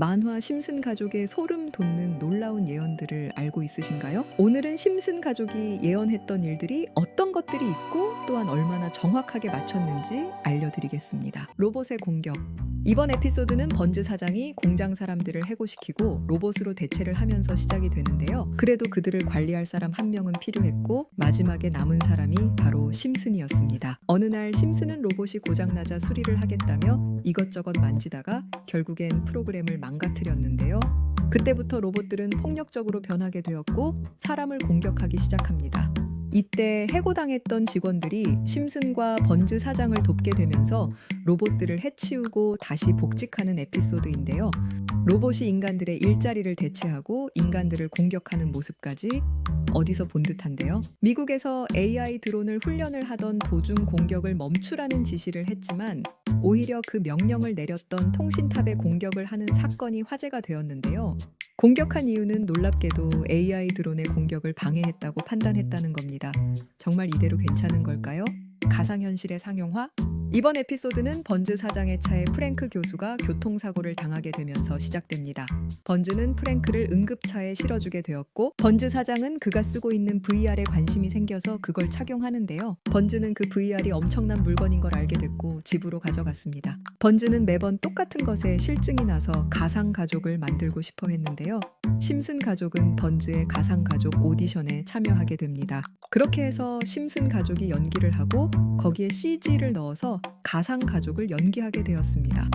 만화 심슨 가족의 소름 돋는 놀라운 예언들을 알고 있으신가요? 오늘은 심슨 가족이 예언했던 일들이 어떤 것들이 있고 또한 얼마나 정확하게 맞췄는지 알려드리겠습니다. 로봇의 공격. 이번 에피소드는 번즈 사장이 공장 사람들을 해고시키고 로봇으로 대체를 하면서 시작이 되는데요. 그래도 그들을 관리할 사람 한 명은 필요했고 마지막에 남은 사람이 바로 심슨이었습니다. 어느 날 심슨은 로봇이 고장나자 수리를 하겠다며 이것저것 만지다가 결국엔 프로그램을 망가뜨렸는데요. 그때부터 로봇들은 폭력적으로 변하게 되었고 사람을 공격하기 시작합니다. 이때 해고당했던 직원들이 심슨과 번즈 사장을 돕게 되면서 로봇들을 해치우고 다시 복직하는 에피소드인데요. 로봇이 인간들의 일자리를 대체하고 인간들을 공격하는 모습까지 어디서 본 듯한데요. 미국에서 AI 드론을 훈련을 하던 도중 공격을 멈추라는 지시를 했지만 오히려 그 명령을 내렸던 통신탑에 공격을 하는 사건이 화제가 되었는데요. 공격한 이유는 놀랍게도 AI 드론의 공격을 방해했다고 판단했다는 겁니다. 정말 이대로 괜찮은 걸까요? 가상현실의 상용화? 이번 에피소드는 번즈 사장의 차에 프랭크 교수가 교통사고를 당하게 되면서 시작됩니다. 번즈는 프랭크를 응급차에 실어주게 되었고 번즈 사장은 그가 쓰고 있는 VR에 관심이 생겨서 그걸 착용하는데요. 번즈는 그 VR이 엄청난 물건인 걸 알게 됐고 집으로 가져갔습니다. 번즈는 매번 똑같은 것에 실증이 나서 가상가족을 만들고 싶어 했는데요. 심슨 가족은 번즈의 가상가족 오디션에 참여하게 됩니다. 그렇게 해서 심슨 가족이 연기를 하고 거기에 CG를 넣어서 가상가족을 연기하게 되었습니다.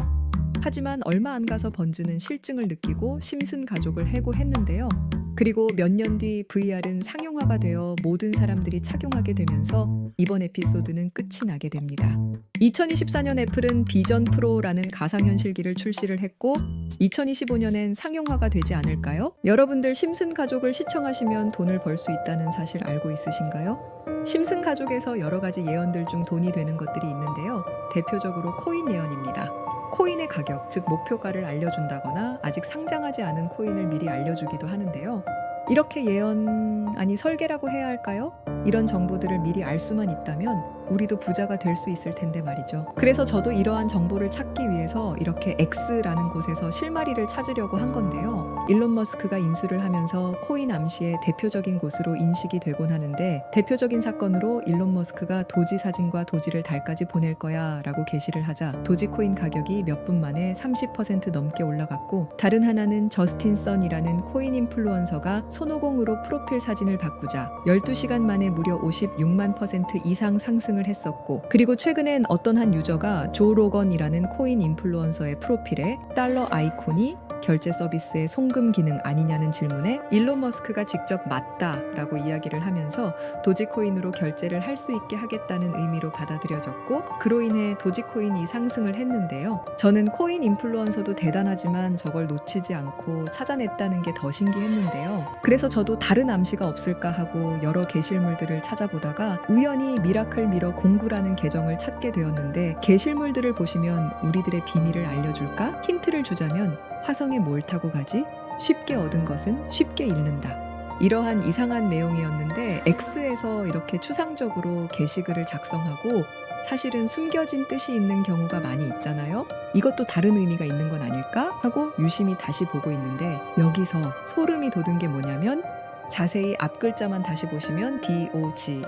하지만 얼마 안 가서 번즈는 실증을 느끼고 심슨 가족을 해고했는데요. 그리고 몇 년 뒤 VR은 상용화가 되어 모든 사람들이 착용하게 되면서 이번 에피소드는 끝이 나게 됩니다. 2024년 애플은 비전 프로라는 가상현실기를 출시를 했고 2025년엔 상용화가 되지 않을까요? 여러분들 심슨 가족을 시청하시면 돈을 벌 수 있다는 사실 알고 있으신가요? 심슨 가족에서 여러 가지 예언들 중 돈이 되는 것들이 있는데요. 대표적으로 코인 예언입니다. 코인의 가격, 즉 목표가를 알려준다거나 아직 상장하지 않은 코인을 미리 알려주기도 하는데요. 이렇게 예언, 아니 설계라고 해야 할까요? 이런 정보들을 미리 알 수만 있다면 우리도 부자가 될 수 있을 텐데 말이죠. 그래서 저도 이러한 정보를 찾기 위해서 이렇게 X라는 곳에서 실마리를 찾으려고 한 건데요. 일론 머스크가 인수를 하면서 코인 암시의 대표적인 곳으로 인식이 되곤 하는데 대표적인 사건으로 일론 머스크가 도지 사진과 도지를 달까지 보낼 거야 라고 게시를 하자 도지코인 가격이 몇 분 만에 30% 넘게 올라갔고 다른 하나는 저스틴 선이라는 코인 인플루언서가 손오공으로 프로필 사진을 바꾸자 12시간 만에 무려 56만% 이상 상승을 했었고 그리고 최근엔 어떤 한 유저가 조 로건이라는 코인 인플루언서의 프로필에 달러 아이콘이 결제 서비스의 송금 기능 아니냐는 질문에 일론 머스크가 직접 맞다라고 이야기를 하면서 도지코인으로 결제를 할 수 있게 하겠다는 의미로 받아들여졌고 그로 인해 도지코인이 상승을 했는데요. 저는 코인 인플루언서도 대단하지만 저걸 놓치지 않고 찾아냈다는 게 더 신기했는데요. 그래서 저도 다른 암시가 없을까 하고 여러 게시물들을 찾아보다가 우연히 미라클 미러 공구라는 계정을 찾게 되었는데 게시물들을 보시면 우리들의 비밀을 알려줄까? 힌트를 주자면 화성에 뭘 타고 가지? 쉽게 얻은 것은 쉽게 잃는다. 이러한 이상한 내용이었는데 X에서 이렇게 추상적으로 게시글을 작성하고 사실은 숨겨진 뜻이 있는 경우가 많이 있잖아요. 이것도 다른 의미가 있는 건 아닐까? 하고 유심히 다시 보고 있는데 여기서 소름이 돋은 게 뭐냐면 자세히 앞 글자만 다시 보시면 DOGE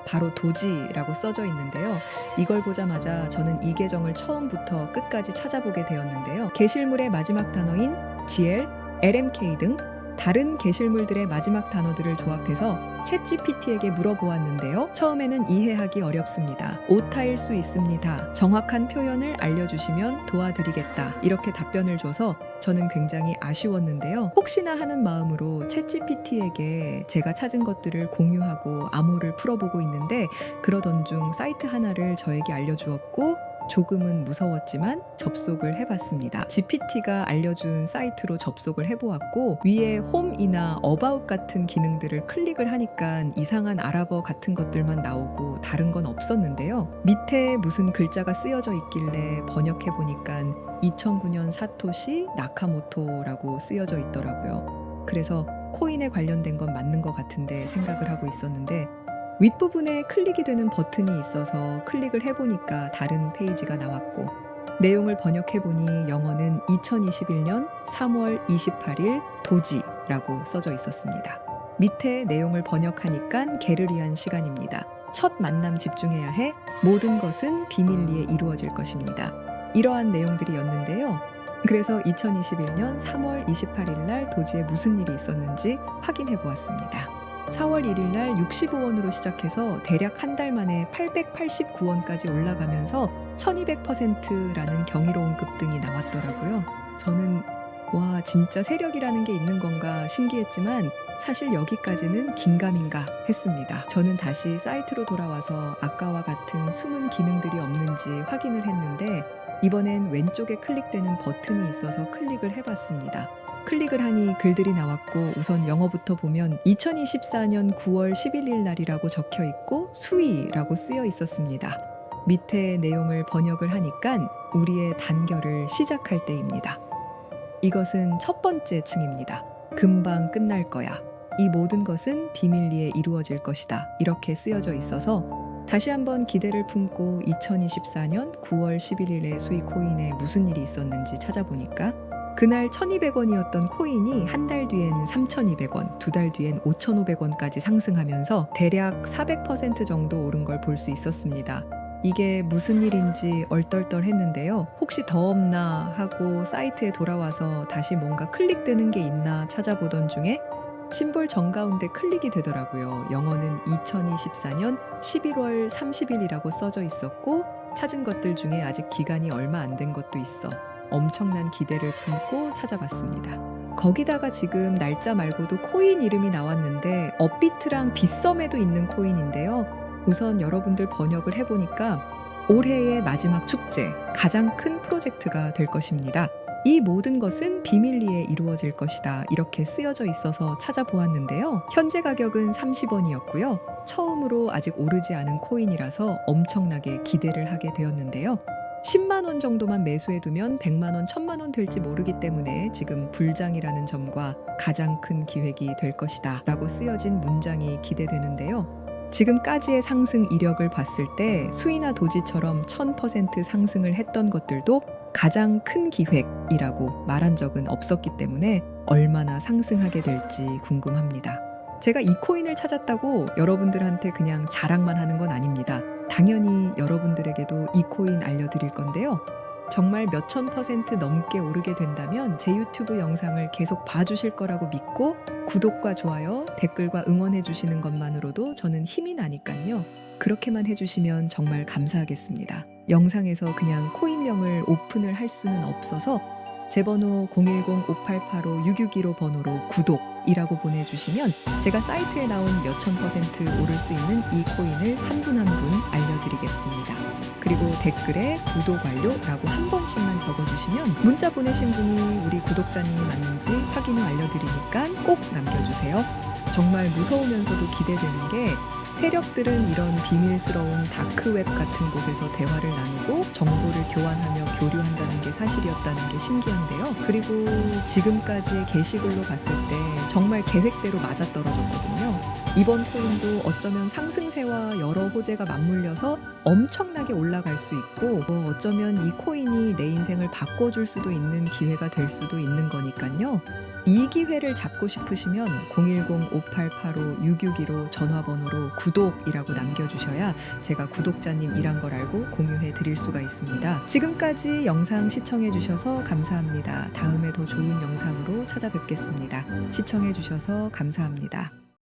바로 도지라고 써져 있는데요. 이걸 보자마자 저는 이 계정을 처음부터 끝까지 찾아보게 되었는데요. 게시물의 마지막 단어인 GL, LMK 등 다른 게시물들의 마지막 단어들을 조합해서 챗GPT에게 물어보았는데요. 처음에는 이해하기 어렵습니다. 오타일 수 있습니다. 정확한 표현을 알려주시면 도와드리겠다. 이렇게 답변을 줘서 저는 굉장히 아쉬웠는데요. 혹시나 하는 마음으로 챗GPT에게 제가 찾은 것들을 공유하고 암호를 풀어보고 있는데 그러던 중 사이트 하나를 저에게 알려주었고 조금은 무서웠지만 접속을 해봤습니다. GPT가 알려준 사이트로 접속을 해보았고 위에 홈이나 어바웃 같은 기능들을 클릭을 하니까 이상한 아랍어 같은 것들만 나오고 다른 건 없었는데요. 밑에 무슨 글자가 쓰여져 있길래 번역해보니까 2009년 사토시 나카모토라고 쓰여져 있더라고요. 그래서 코인에 관련된 건 맞는 것 같은데 생각을 하고 있었는데 윗부분에 클릭이 되는 버튼이 있어서 클릭을 해보니까 다른 페이지가 나왔고 내용을 번역해보니 영어는 2021년 3월 28일 도지라고 써져 있었습니다. 밑에 내용을 번역하니까 개를 위한 시간입니다. 첫 만남 집중해야 해. 모든 것은 비밀리에 이루어질 것입니다. 이러한 내용들이었는데요. 그래서 2021년 3월 28일 날 도지에 무슨 일이 있었는지 확인해 보았습니다. 4월 1일 날 65원으로 시작해서 대략 한 달 만에 889원까지 올라가면서 1200%라는 경이로운 급등이 나왔더라고요. 저는 와, 진짜 세력이라는 게 있는 건가 신기했지만 사실 여기까지는 긴가민가 했습니다. 저는 다시 사이트로 돌아와서 아까와 같은 숨은 기능들이 없는지 확인을 했는데 이번엔 왼쪽에 클릭되는 버튼이 있어서 클릭을 해봤습니다. 클릭을 하니 글들이 나왔고 우선 영어부터 보면 2024년 9월 11일 날이라고 적혀 있고 수위라고 쓰여 있었습니다. 밑에 내용을 번역을 하니까 우리의 단결을 시작할 때입니다. 이것은 첫 번째 층입니다. 금방 끝날 거야. 이 모든 것은 비밀리에 이루어질 것이다. 이렇게 쓰여져 있어서 다시 한번 기대를 품고 2024년 9월 11일에 수익 코인에 무슨 일이 있었는지 찾아보니까 그날 1200원이었던 코인이 한 달 뒤엔 3200원, 두 달 뒤엔 5500원까지 상승하면서 대략 400% 정도 오른 걸 볼 수 있었습니다. 이게 무슨 일인지 얼떨떨했는데요. 혹시 더 없나 하고 사이트에 돌아와서 다시 뭔가 클릭되는 게 있나 찾아보던 중에 심볼 정가운데 클릭이 되더라고요. 영어는 2024년 11월 30일이라고 써져 있었고 찾은 것들 중에 아직 기간이 얼마 안 된 것도 있어. 엄청난 기대를 품고 찾아봤습니다. 거기다가 지금 날짜 말고도 코인 이름이 나왔는데 업비트랑 빗썸에도 있는 코인인데요. 우선 여러분들 번역을 해보니까 올해의 마지막 축제, 가장 큰 프로젝트가 될 것입니다. 이 모든 것은 비밀리에 이루어질 것이다. 이렇게 쓰여져 있어서 찾아보았는데요. 현재 가격은 30원이었고요. 처음으로 아직 오르지 않은 코인이라서 엄청나게 기대를 하게 되었는데요. 10만 원 정도만 매수해두면 100만 원, 1000만 원 될지 모르기 때문에 지금 불장이라는 점과 가장 큰 기획이 될 것이다 라고 쓰여진 문장이 기대되는데요. 지금까지의 상승 이력을 봤을 때 수이나 도지처럼 1000% 상승을 했던 것들도 가장 큰 기획이라고 말한 적은 없었기 때문에 얼마나 상승하게 될지 궁금합니다. 제가 이 코인을 찾았다고 여러분들한테 그냥 자랑만 하는 건 아닙니다. 당연히 여러분들에게도 이 코인 알려드릴 건데요. 정말 몇천 % 넘게 오르게 된다면 제 유튜브 영상을 계속 봐주실 거라고 믿고 구독과 좋아요, 댓글과 응원해 주시는 것만으로도 저는 힘이 나니까요. 그렇게만 해주시면 정말 감사하겠습니다. 영상에서 그냥 코인명을 오픈을 할 수는 없어서 제 번호 010-5885-6615 번호로 구독이라고 보내주시면 제가 사이트에 나온 몇천 % 오를 수 있는 이 코인을 한 분 한 분 알려드리겠습니다. 그리고 댓글에 구독 완료라고 한 번씩만 적어주시면 문자 보내신 분이 우리 구독자님이 맞는지 확인 후 알려드리니까 꼭 남겨주세요. 정말 무서우면서도 기대되는 게 세력들은 이런 비밀스러운 다크웹 같은 곳에서 대화를 나누고 정보를 교환하며 교류한다는 게 사실이었다는 게 신기한데요. 그리고 지금까지의 게시글로 봤을 때 정말 계획대로 맞아떨어졌거든요. 이번 코인도 어쩌면 상승세와 여러 호재가 맞물려서 엄청나게 올라갈 수 있고 어쩌면 이 코인이 내 인생을 바꿔줄 수도 있는 기회가 될 수도 있는 거니까요. 이 기회를 잡고 싶으시면 010-5885-6615 전화번호로 구독이라고 남겨주셔야 제가 구독자님이란 걸 알고 공유해 드릴 수가 있습니다. 지금까지 영상 시청해 주셔서 감사합니다. 다음에 더 좋은 영상으로 찾아뵙겠습니다. 시청해 주셔서 감사합니다.